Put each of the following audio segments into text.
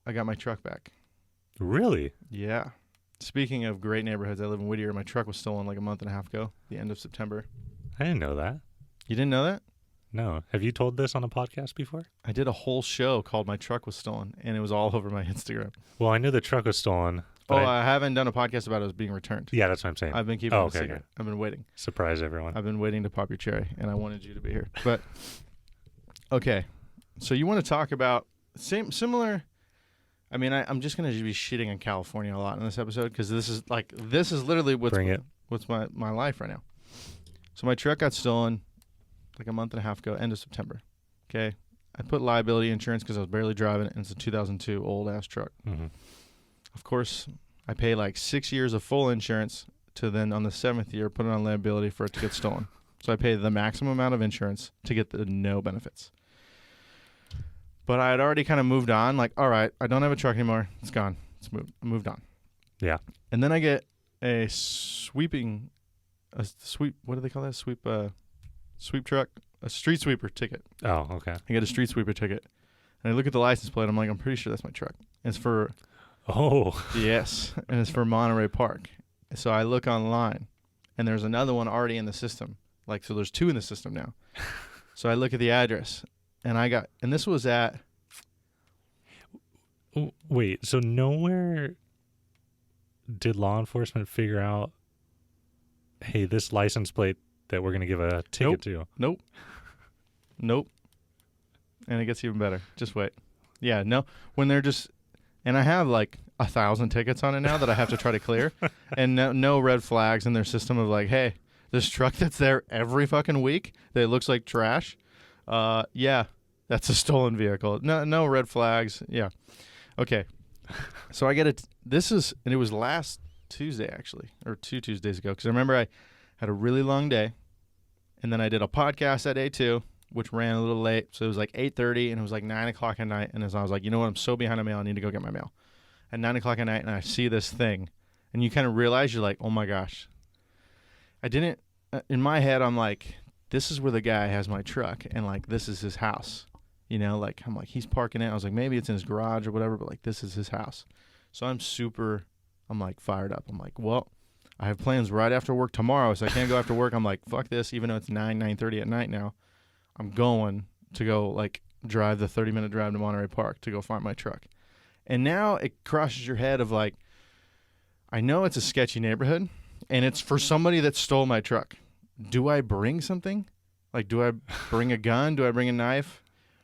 I got my truck back. Really? Yeah. Speaking of great neighborhoods, I live in Whittier. My truck was stolen like a month and a half ago, the end of September. I didn't know that. You didn't know that? No. Have you told this on a podcast before? I did a whole show called My Truck Was Stolen, and it was all over my Instagram. Well, I knew the truck was stolen. But I haven't done a podcast about it being returned. Yeah, that's what I'm saying. I've been keeping it a okay, secret. good. I've been waiting. Surprise everyone. I've been waiting to pop your cherry, and I wanted you to be here. But, okay. So you want to talk about similar... I mean, I'm just going to be shitting on California a lot in this episode because this is literally what's my life right now. So my truck got stolen like a month and a half ago, end of September. Okay. I put liability insurance because I was barely driving it, and it's a 2002 old-ass truck. Mm-hmm. Of course, I pay like 6 years of full insurance to then on the 7th year put it on liability for it to get stolen. So I pay the maximum amount of insurance to get the no benefits. But I had already kind of moved on. Like, all right, I don't have a truck anymore. It's gone. I moved on. Yeah. And then I get a sweep. What do they call that? Sweep truck. A street sweeper ticket. Oh, okay. I get a street sweeper ticket, and I look at the license plate. I'm like, I'm pretty sure that's my truck. And it's for. Oh. Yes, and it's for Monterey Park. So I look online, and there's another one already in the system. Like, so there's two in the system now. So I look at the address. And this was at... Wait, so nowhere did law enforcement figure out, hey, this license plate that we're going to give a ticket to? Nope. And it gets even better. Just wait. Yeah, no. When they're just... And I have like 1,000 tickets on it now that I have to try to clear. And no red flags in their system of like, hey, this truck that's there every fucking week that looks like trash... yeah, that's a stolen vehicle. No red flags. Yeah. Okay. So I get it. And it was last Tuesday actually, or 2 Tuesdays ago. Cause I remember I had a really long day and then I did a podcast that day too, which ran a little late. So it was like 8:30 and it was like 9:00 at night. And I was like, you know what? I'm so behind on mail. I need to go get my mail at 9:00 at night. And I see this thing and you kind of realize you're like, oh my gosh, in my head, I'm like, this is where the guy has my truck, and, like, this is his house. You know, like, I'm like, he's parking it. I was like, maybe it's in his garage or whatever, but, like, this is his house. So I'm like, fired up. I'm like, well, I have plans right after work tomorrow, so I can't go after work. I'm like, fuck this, even though it's 9:30 at night now. I'm going to go, like, drive the 30-minute drive to Monterey Park to go find my truck. And now it crosses your head of, like, I know it's a sketchy neighborhood, and it's for somebody that stole my truck. Do I bring something? Like, do I bring a gun? Do I bring a knife?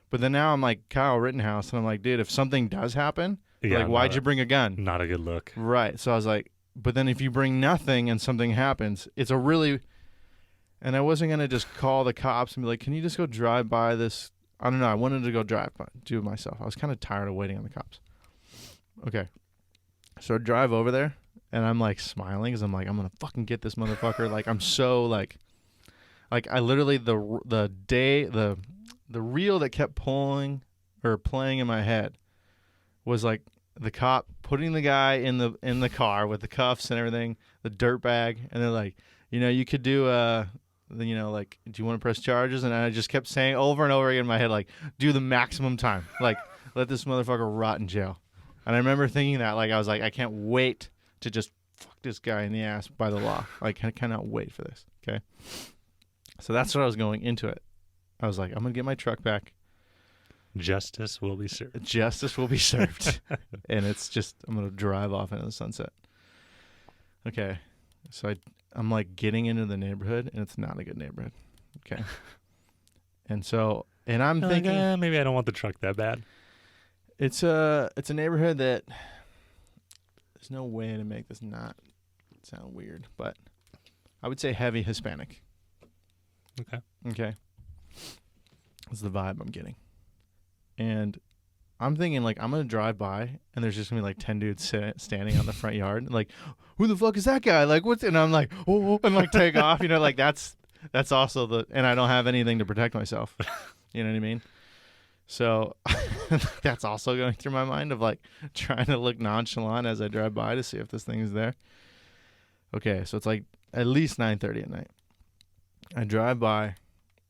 But then now I'm like Kyle Rittenhouse, and I'm like, dude, if something does happen, like, why'd you bring a gun? Not a good look. Right. So I was like, but then if you bring nothing and something happens, it's a really... And I wasn't going to just call the cops and be like, can you just go drive by this? I don't know. I wanted to go do it myself. I was kind of tired of waiting on the cops. Okay. So I drive over there, and I'm, like, smiling because I'm like, I'm going to fucking get this motherfucker. Like, I'm so, like I literally, the reel that kept playing in my head was, like, the cop putting the guy in the car with the cuffs and everything, the dirt bag, and they're like, you know, you could do like, do you want to press charges? And I just kept saying over and over again in my head, like, do the maximum time, like, let this motherfucker rot in jail. And I remember thinking that, like, I was like, I can't wait to just fuck this guy in the ass by the law. Like, I cannot wait for this. Okay. So that's what I was going into it. I was like, I'm going to get my truck back. Justice will be served. Justice will be served. And it's just, I'm going to drive off into the sunset. Okay. So I'm like getting into the neighborhood, and it's not a good neighborhood. Okay. And I'm thinking, like, maybe I don't want the truck that bad. It's a neighborhood that there's no way to make this not sound weird, but I would say heavy Hispanic. Okay. That's the vibe I'm getting. And I'm thinking, like, I'm going to drive by, and there's just going to be, like, 10 dudes standing on the front yard. Like, who the fuck is that guy? Like, what's... And I'm like, oh, and, like, take off. You know, like, that's also the... And I don't have anything to protect myself. You know what I mean? So that's also going through my mind of, like, trying to look nonchalant as I drive by to see if this thing is there. Okay, so it's, like, at least 9:30 at night. I drive by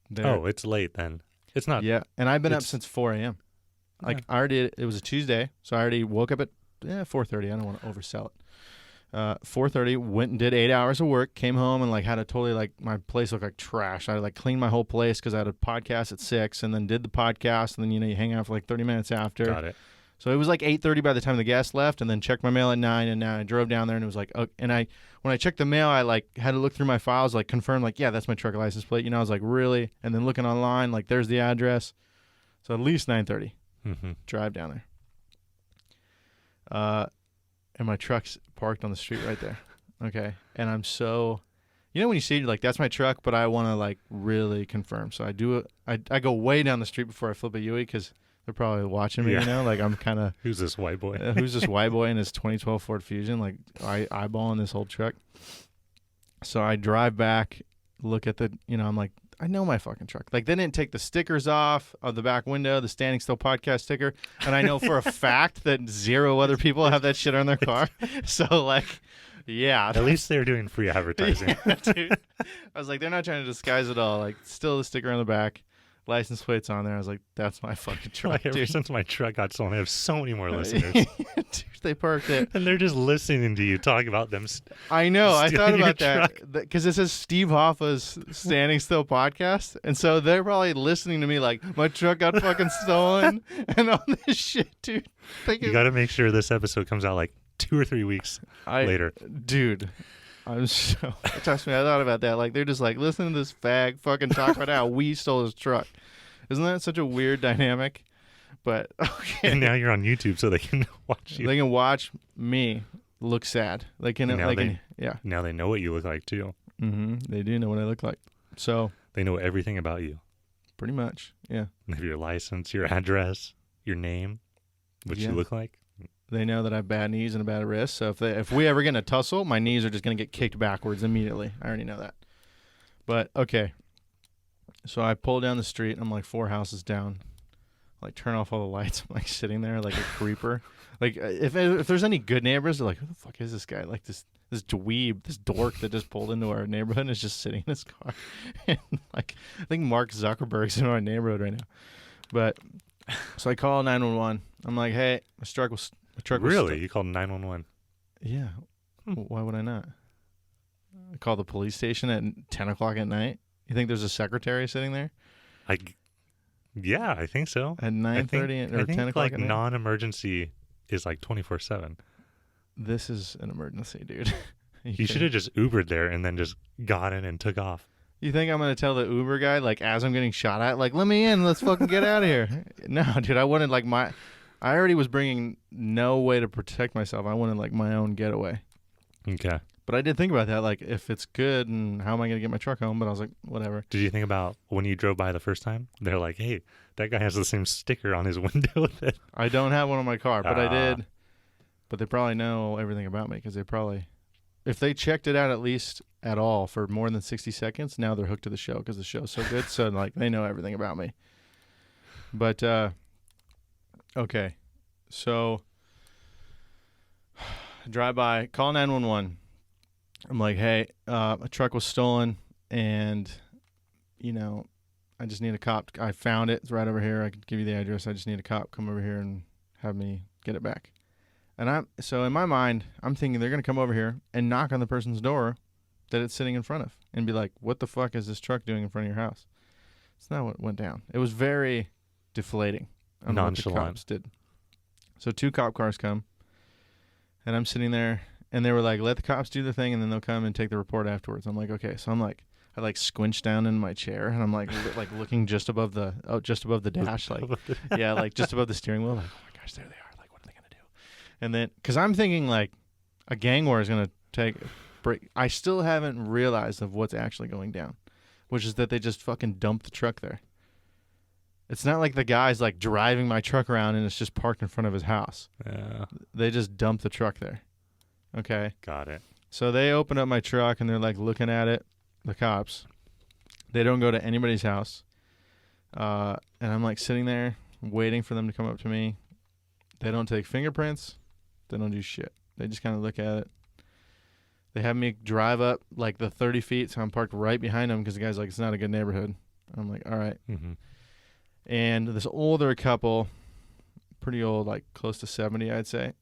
there. Oh, it's late then. It's not. Yeah, and I've been up since 4 a.m. Like I already, it was a Tuesday, so I already woke up at 4:30. I don't want to oversell it. 4:30, went and did 8 hours of work, came home and like had a totally like my place looked like trash. I like cleaned my whole place because I had a podcast at 6 and then did the podcast and then you hang out for like 30 minutes after. Got it. So it was like 8:30 by the time the guests left, and then checked my mail at 9, and now I drove down there and it was like, when I checked the mail, I like had to look through my files, like confirm like, yeah, that's my truck license plate. I was like, really? And then looking online, like there's the address. So at least 9:30, drive down there. And my truck's parked on the street right there. Okay. And I'm so, when you see it, you're like, that's my truck, but I want to like really confirm. So I do it. I go way down the street before I flip a Yui because they're probably watching me, like I'm kind of. Who's this white boy? Who's this white boy in his 2012 Ford Fusion? Like eyeballing this whole truck. So I drive back, look at the, I'm like, I know my fucking truck. Like they didn't take the stickers off of the back window, the Standing Still podcast sticker, and I know for a fact that 0 other people have that shit on their car. So like, yeah. At least they're doing free advertising. Yeah, dude. I was like, they're not trying to disguise it all. Like still the sticker on the back, license plates on there. I was like, that's my fucking truck. Like, ever dude. since my truck got stolen, I have so many more listeners. Dude, they parked it. And they're just listening to you talk about them. I know. I thought Stealing your about that because it says Steve Hoffa's Standing Still podcast, and so they're probably listening to me like my truck got fucking stolen and all this shit, dude. You got to make sure this episode comes out like 2 or 3 weeks later, dude. I'm so trust me. I thought about that. Like they're just like listen to this fag fucking talk about how we stole his truck. Isn't that such a weird dynamic? But okay. And now you're on YouTube, so they can watch you. They can watch me look sad. They can. Yeah. Now they know what you look like too. They do know what I look like. So they know everything about you. Pretty much. Yeah. They have your license, your address, your name, what you look like. They know that I have bad knees and a bad wrist. So if we ever get in a tussle, my knees are just going to get kicked backwards immediately. I already know that. But, okay. So I pull down the street. I'm like 4 houses down. Like turn off all the lights. I'm like sitting there like a creeper. Like if there's any good neighbors, they're like, who the fuck is this guy? Like this dweeb, this dork that just pulled into our neighborhood and is just sitting in his car. And like I think Mark Zuckerberg's in our neighborhood right now. But so I call 911. I'm like, hey, my truck was really? You called 911? Yeah. Why would I not? I call the police station at 10 o'clock at night. You think there's a secretary sitting there? Yeah, I think so. At 9:30 or 10 o'clock at night? Non-emergency is like 24/7. This is an emergency, dude. You should have just Ubered there and then just got in and took off. You think I'm going to tell the Uber guy, like, as I'm getting shot at, like, let me in, let's fucking get out of here? No, dude, I wanted, like, I already was bringing no way to protect myself. I wanted, like, my own getaway. Okay. But I did think about that, like, if it's good, and how am I going to get my truck home? But I was like, whatever. Did you think about when you drove by the first time? They're like, hey, that guy has the same sticker on his window. I don't have one on my car, but I did. But they probably know everything about me because they probably, if they checked it out at least at all for more than 60 seconds, now they're hooked to the show because the show's so good. So, like, they know everything about me. But, okay. So, drive by, call 911. I'm like, hey, my truck was stolen, and, I just need a cop. I found it. It's right over here. I could give you the address. I just need a cop come over here and have me get it back. And so in my mind, I'm thinking they're going to come over here and knock on the person's door that it's sitting in front of and be like, what the fuck is this truck doing in front of your house? It's not what went down. It was very deflating. Nonchalant. What the cops did. So 2 cop cars come, and I'm sitting there. And they were like, let the cops do the thing, and then they'll come and take the report afterwards. I'm like, okay. So I like squinch down in my chair, and I'm like, looking just above the dash, like, yeah, like just above the steering wheel. Like, oh my gosh, there they are. Like, what are they gonna do? And then, cause I'm thinking like, a gang war is gonna break. I still haven't realized of what's actually going down, which is that they just fucking dumped the truck there. It's not like the guy's like driving my truck around and it's just parked in front of his house. Yeah. They just dumped the truck there. Okay. Got it. So they open up my truck and they're like looking at it, the cops. They don't go to anybody's house. And I'm like sitting there waiting for them to come up to me. They don't take fingerprints. They don't do shit. They just kind of look at it. They have me drive up like the 30 feet. So I'm parked right behind them because the guy's like, it's not a good neighborhood. I'm like, all right. Mm-hmm. And this older couple, pretty old, like close to 70, I'd say,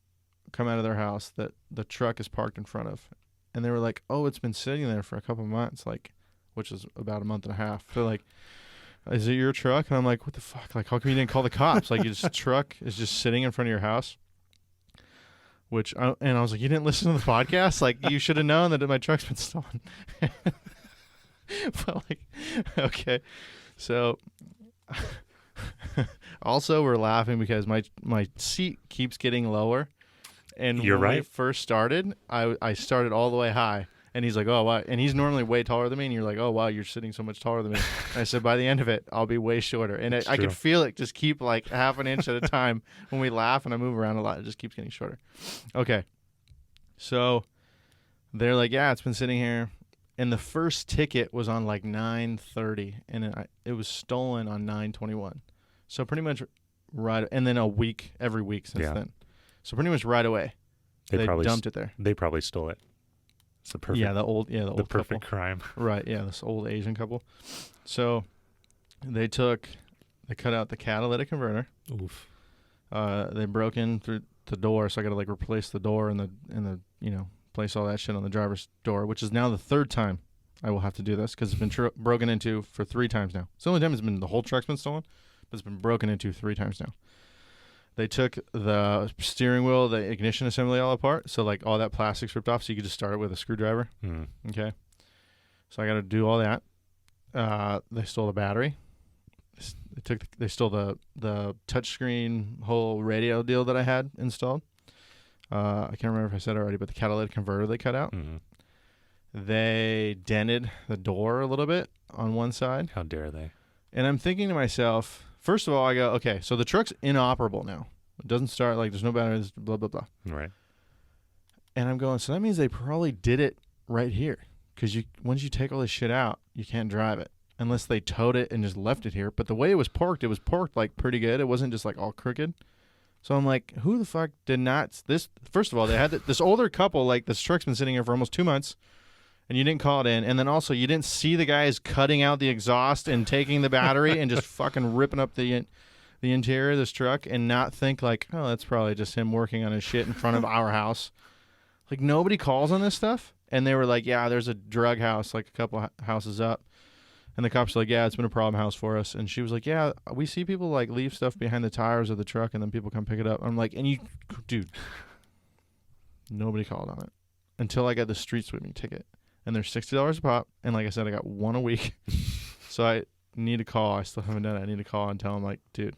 come out of their house that the truck is parked in front of. And they were like, oh, it's been sitting there for a couple months, like, which is about a month and a half. They're like, is it your truck? And I'm like, what the fuck? Like, how come you didn't call the cops? Like, your truck is just sitting in front of your house. And I was like, you didn't listen to the podcast? Like, you should have known that my truck's been stolen. But like, okay. So also we're laughing because my seat keeps getting lower. And You're when right. we first started, I started all the way high. And he's like, oh, wow. And he's normally way taller than me. And you're like, oh, wow, you're sitting so much taller than me. And I said, by the end of it, I'll be way shorter. And I could feel it just keep like half an inch at a time when we laugh and I move around a lot. It just keeps getting shorter. Okay. So they're like, yeah, it's been sitting here. And the first ticket was on like 9:30. And it was stolen on 9:21. So pretty much right. And then every week since then. So pretty much right away. They dumped it there. They probably stole it. It's the perfect, the old perfect couple. crime. Right, yeah, this old Asian couple. So they cut out the catalytic converter. Oof. They broke in through the door, so I got to like replace the door and the place all that shit on the driver's door, which is now the third time I will have to do this because it's been broken into for 3 times now. It's the only time the whole truck's been stolen, but it's been broken into 3 times now. They took the steering wheel, the ignition assembly all apart. So, like, all that plastic's ripped off so you could just start it with a screwdriver. Mm. Okay. So I got to do all that. They stole the battery. They stole the touchscreen whole radio deal that I had installed. I can't remember if I said it already, but the catalytic converter they cut out. Mm-hmm. They dented the door a little bit on one side. How dare they? And I'm thinking to myself, first of all, I go, okay, so the truck's inoperable now. It doesn't start, like, there's no batteries, blah, blah, blah. Right. And I'm going, so that means they probably did it right here. Because once you take all this shit out, you can't drive it. Unless they towed it and just left it here. But the way it was parked, like, pretty good. It wasn't just, like, all crooked. So I'm like, who the fuck did not... First of all, they had this older couple, like, this truck's been sitting here for almost 2 months. And you didn't call it in. And then also, you didn't see the guys cutting out the exhaust and taking the battery and just fucking ripping up the interior of this truck and not think like, oh, that's probably just him working on his shit in front of our house. Like, nobody calls on this stuff. And they were like, yeah, there's a drug house like a couple houses up. And the cops were like, yeah, it's been a problem house for us. And she was like, yeah, we see people like leave stuff behind the tires of the truck and then people come pick it up. I'm like, dude, nobody called on it until I got the street sweeping ticket. And they're $60 a pop. And like I said, I got one a week. So I need to call. I still haven't done it. I need to call and tell them, like, dude,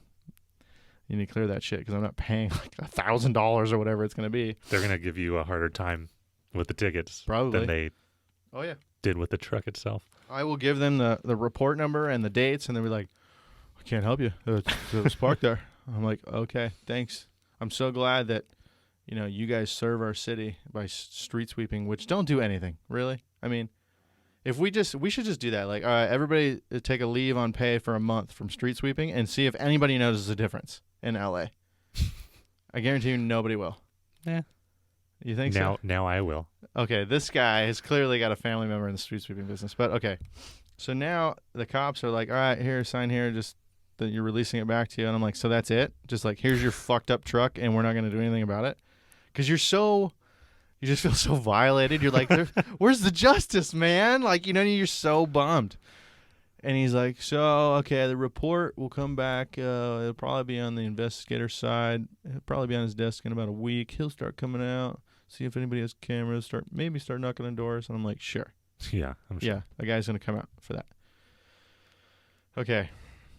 you need to clear that shit because I'm not paying like $1,000 or whatever it's going to be. They're going to give you a harder time with the tickets probably than they did with the truck itself. I will give them the report number and the dates, and they'll be like, I can't help you. It was parked there. I'm like, okay, thanks. I'm so glad that, you guys serve our city by street sweeping, which don't do anything, really. I mean, we should just do that. Like, all right, everybody take a leave on pay for a month from street sweeping and see if anybody notices a difference in LA. I guarantee you nobody will. Yeah. You think so? Now I will. Okay, this guy has clearly got a family member in the street sweeping business. But okay, so now the cops are like, all right, here, sign here, just that you're releasing it back to you. And I'm like, so that's it? Just like, here's your fucked up truck and we're not going to do anything about it? Because you just feel so violated. You're like, where's the justice, man? Like, you're so bummed. And he's like, so, okay, the report will come back. It'll probably be on the investigator's side. It'll probably be on his desk in about a week. He'll start coming out, see if anybody has cameras, start knocking on doors. And I'm like, sure. Yeah, I'm sure. Yeah, the guy's going to come out for that. Okay,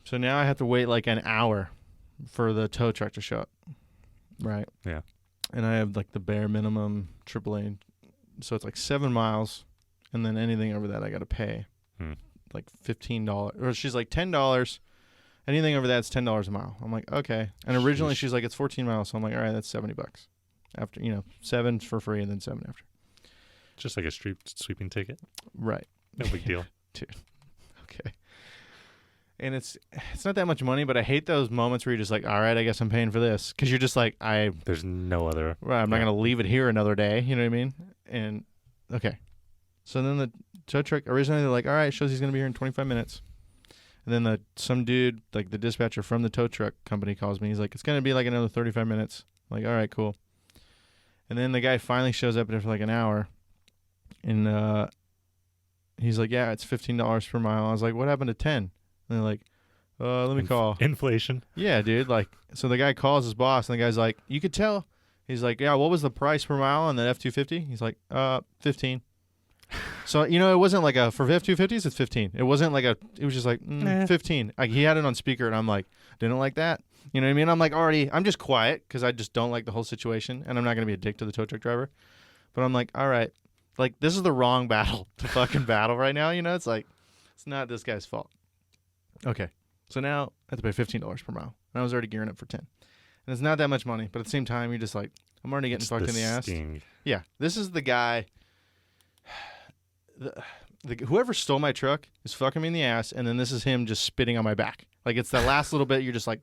so now I have to wait like an hour for the tow truck to show up. Right? Yeah. And I have like the bare minimum AAA. So it's like 7 miles. And then anything over that I got to pay. Like $15. Or she's like $10. Anything over that's $10 a mile. I'm like, okay. And originally she's like, it's 14 miles. So I'm like, all right, that's $70. After, 7 for free and then 7 after. Just like a street sweeping ticket. Right. No big deal. Dude. Okay. And it's not that much money, but I hate those moments where you're just like, all right, I guess I'm paying for this. Because you're just like, there's no other. Right, I'm not going to leave it here another day. You know what I mean? And, okay. So then the tow truck, originally they're like, all right, shows he's going to be here in 25 minutes. And then some dude, like the dispatcher from the tow truck company, calls me. He's like, it's going to be like another 35 minutes. I'm like, all right, cool. And then the guy finally shows up after like an hour. And he's like, yeah, it's $15 per mile. I was like, what happened to 10? And they're like, let me call. Inflation. Yeah, dude. Like, so the guy calls his boss, and the guy's like, you could tell. He's like, yeah, what was the price per mile on that F-250? He's like, 15. So, it wasn't like for F-250s, it's 15. It wasn't like it was just like 15. Like, he had it on speaker, and I'm like, didn't like that. You know what I mean? I'm like, I'm just quiet because I just don't like the whole situation, and I'm not going to be a dick to the tow truck driver. But I'm like, all right, like, this is the wrong battle to fucking battle right now. It's like, it's not this guy's fault. Okay. So now I have to pay $15 per mile. And I was already gearing up for 10. And it's not that much money, but at the same time, you're just like, I'm already getting fucked in the ass. Sting. Yeah. This is the guy. Whoever stole my truck is fucking me in the ass, and then this is him just spitting on my back. Like, it's the last little bit. You're just like,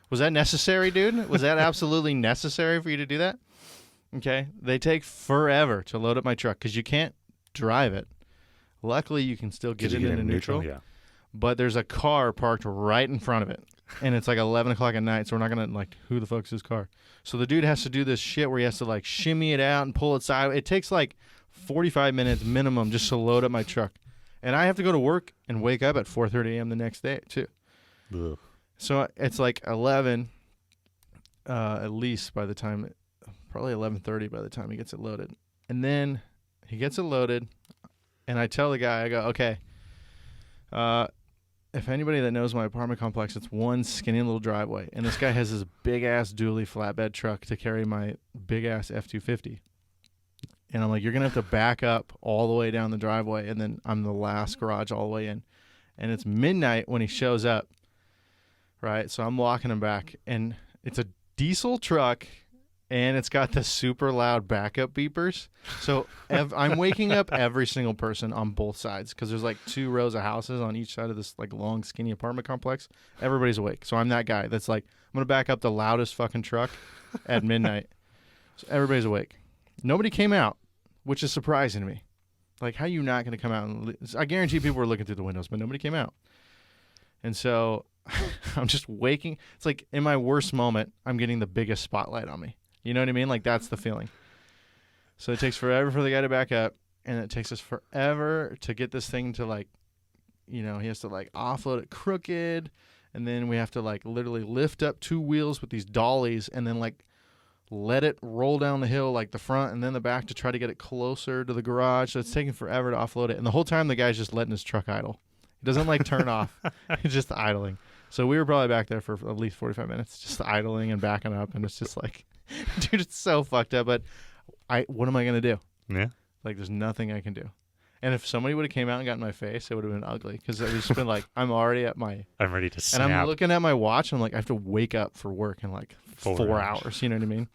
was that necessary, dude? Was that absolutely necessary for you to do that? Okay. They take forever to load up my truck because you can't drive it. Luckily, you can still get it into neutral. Yeah. But there's a car parked right in front of it. And it's like 11 o'clock at night, so we're not going to, like, who the fuck's his car? So the dude has to do this shit where he has to, like, shimmy it out and pull it sideways. It takes, like, 45 minutes minimum just to load up my truck. And I have to go to work and wake up at 4:30 a.m. the next day, too. Ugh. So it's like 11 at least by the time, probably 11:30 by the time he gets it loaded. And then he gets it loaded, and I tell the guy, I go, okay, if anybody that knows my apartment complex, it's one skinny little driveway. And this guy has this big-ass dually flatbed truck to carry my big-ass F-250. And I'm like, you're going to have to back up all the way down the driveway, and then I'm the last garage all the way in. And it's midnight when he shows up, right? So I'm walking him back, and it's a diesel truck, and it's got the super loud backup beepers. So I'm waking up every single person on both sides because there's like 2 rows of houses on each side of this like long, skinny apartment complex. Everybody's awake. So I'm that guy that's like, I'm going to back up the loudest fucking truck at midnight. So everybody's awake. Nobody came out, which is surprising to me. Like, how are you not going to come out? I guarantee people were looking through the windows, but nobody came out. And so I'm just waking. It's like in my worst moment, I'm getting the biggest spotlight on me. You know what I mean? Like, that's the feeling. So it takes forever for the guy to back up, and it takes us forever to get this thing to, like, he has to, like, offload it crooked, and then we have to, like, literally lift up 2 wheels with these dollies and then, like, let it roll down the hill, like, the front and then the back to try to get it closer to the garage. So it's taking forever to offload it. And the whole time, the guy's just letting his truck idle. He doesn't, like, turn off. He's just idling. So we were probably back there for at least 45 minutes, just idling and backing up, and it's just like... Dude, it's so fucked up, but what am I going to do? Yeah. Like, there's nothing I can do. And if somebody would have came out and got in my face, it would have been ugly because it would just been like, I'm already at my... I'm ready to snap. And I'm looking at my watch, and I'm like, I have to wake up for work in like 4 hours. You know what I mean?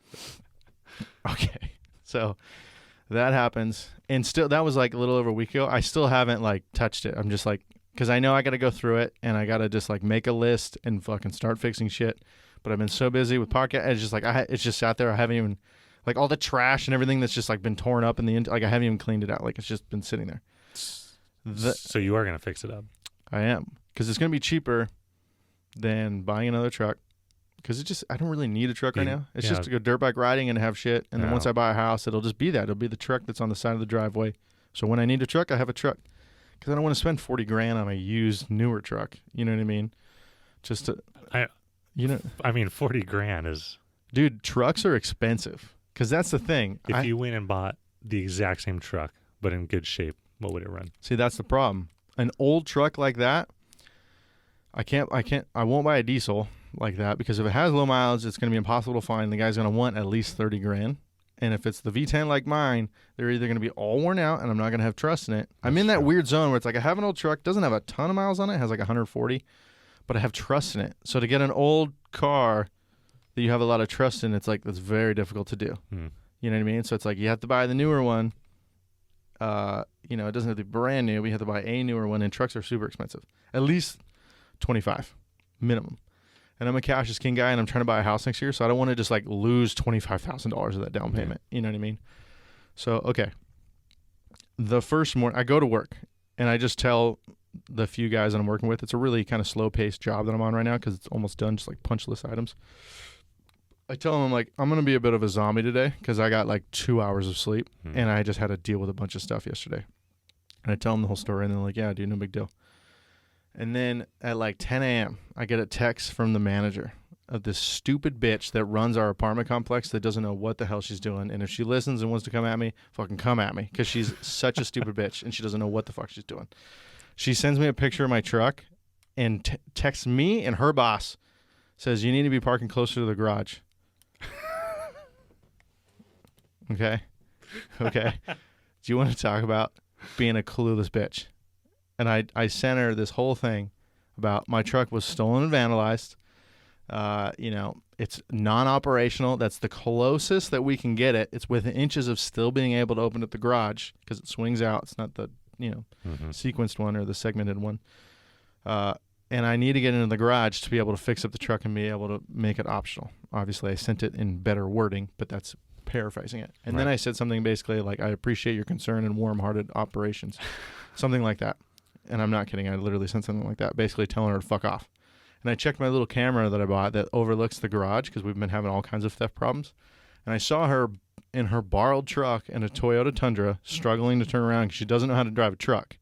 Okay. So that happens. And still, that was like a little over a week ago. I still haven't like touched it. I'm just like, because I know I got to go through it, and I got to just like make a list and fucking start fixing shit. But I've been so busy with podcast, it's just like it's just sat there. I haven't even, like, all the trash and everything that's just like been torn up in the like I haven't even cleaned it out. Like, it's just been sitting there. So you are gonna fix it up? I am, because it's gonna be cheaper than buying another truck. Because I don't really need a truck right now. It's just to go dirt bike riding and have shit. And then once I buy a house, it'll just be that. It'll be the truck that's on the side of the driveway. So when I need a truck, I have a truck. Because I don't want to spend $40,000 on a used newer truck. You know what I mean? Just to. I mean, $40,000 is... Dude, trucks are expensive. Because that's the thing. If you went and bought the exact same truck, but in good shape, what would it run? See, that's the problem. An old truck like that, I won't buy a diesel like that, because if it has low mileage, it's going to be impossible to find. The guy's going to want at least $30,000. And if it's the V10 like mine, they're either going to be all worn out, and I'm not going to have trust in it. I'm in that weird zone where it's like I have an old truck, doesn't have a ton of miles on it, has like 140, but I have trust in it. So to get an old car that you have a lot of trust in, it's like that's very difficult to do. You know what I mean? So it's like you have to buy the newer one. It doesn't have to be brand new. We have to buy a newer one, and trucks are super expensive. At least $25,000 minimum. And I'm a cash is king guy, and I'm trying to buy a house next year, so I don't want to just like lose $25,000 of that down payment. You know what I mean? So, okay. The first morning, I go to work, and I just tell the few guys that I'm working with. It's a really kind of slow-paced job that I'm on right now because it's almost done, just like punch list items. I tell them, I'm like, I'm going to be a bit of a zombie today because I got like 2 hours of sleep and I just had to deal with a bunch of stuff yesterday. And I tell them the whole story and they're like, yeah, dude, no big deal. And then at like 10 a.m., I get a text from the manager of this stupid bitch that runs our apartment complex that doesn't know what the hell she's doing. And if she listens and wants to come at me, fucking come at me because she's such a stupid bitch and she doesn't know what the fuck she's doing. She sends me a picture of my truck and texts me and her boss, says, you need to be parking closer to the garage. Okay. Do you want to talk about being a clueless bitch? And I sent her this whole thing about my truck was stolen and vandalized. It's non-operational. That's the closest that we can get it. It's within inches of still being able to open up the garage because it swings out. It's not the, sequenced one or the segmented one. And I need to get into the garage to be able to fix up the truck and be able to make it optional. Obviously, I sent it in better wording, but that's paraphrasing it. And then I said something basically like, I appreciate your concern and warm-hearted operations. Something like that. And I'm not kidding. I literally sent something like that, basically telling her to fuck off. And I checked my little camera that I bought that overlooks the garage because we've been having all kinds of theft problems. And I saw her in her borrowed truck in a Toyota Tundra struggling to turn around because she doesn't know how to drive a truck.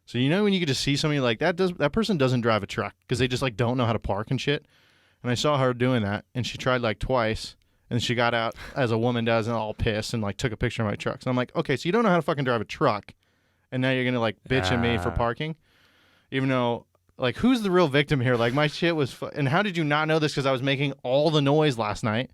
So when you get to see somebody like that, that person doesn't drive a truck because they just like don't know how to park and shit. And I saw her doing that, and she tried like twice, and she got out as a woman does and all pissed and like took a picture of my truck. So I'm like, okay, so you don't know how to fucking drive a truck, and now you're gonna like bitch at me for parking, even though like who's the real victim here? Like my shit was, and how did you not know this? Because I was making all the noise last night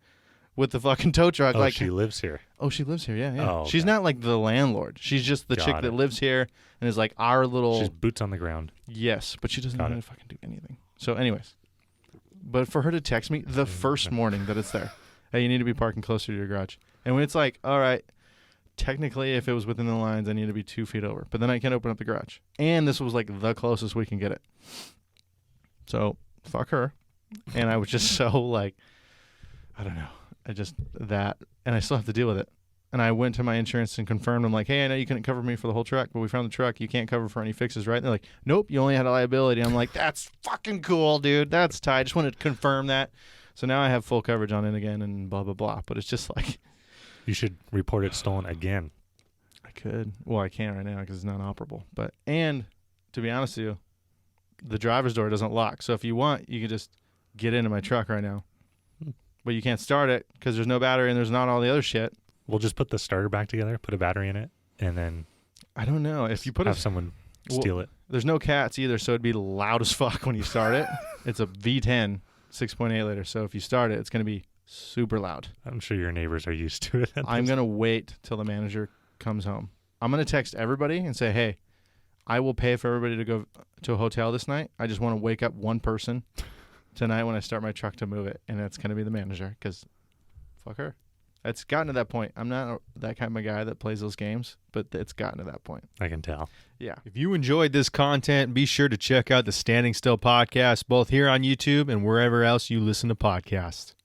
with the fucking tow truck. Oh, like she lives here. Oh, she lives here. Yeah. Oh, she's not like the landlord. She's just the chick that lives here and is like our little. She's boots on the ground. Yes, but she doesn't know how to fucking do anything. So, anyways, but for her to text me the first morning that it's there, hey, you need to be parking closer to your garage. And when it's like, all right, technically, if it was within the lines, I need to be 2 feet over. But then I can't open up the garage. And this was like the closest we can get it. So, fuck her. And I was just so like, I don't know. And I still have to deal with it. And I went to my insurance and confirmed. I'm like, hey, I know you couldn't cover me for the whole truck, but we found the truck. You can't cover for any fixes, right? And they're like, nope, you only had a liability. I'm like, that's fucking cool, dude. That's tight. I just wanted to confirm that. So now I have full coverage on it again and blah, blah, blah. But it's just like. You should report it stolen again. I could. Well, I can't right now because it's not operable. And to be honest with you, the driver's door doesn't lock. So if you want, you can just get into my truck right now. But you can't start it because there's no battery and there's not all the other shit. We'll just put the starter back together, put a battery in it, and then I don't know if you have someone steal it. There's no cats either, so it'd be loud as fuck when you start it. It's a V10 6.8 liter, so if you start it, it's going to be super loud. I'm sure your neighbors are used to it. I'm going to wait till the manager comes home. I'm going to text everybody and say, hey, I will pay for everybody to go to a hotel this night. I just want to wake up one person tonight when I start my truck to move it, and that's going to be the manager because fuck her. It's gotten to that point. I'm not that kind of guy that plays those games, but it's gotten to that point. I can tell. Yeah. If you enjoyed this content, be sure to check out the Standing Still podcast, both here on YouTube and wherever else you listen to podcasts.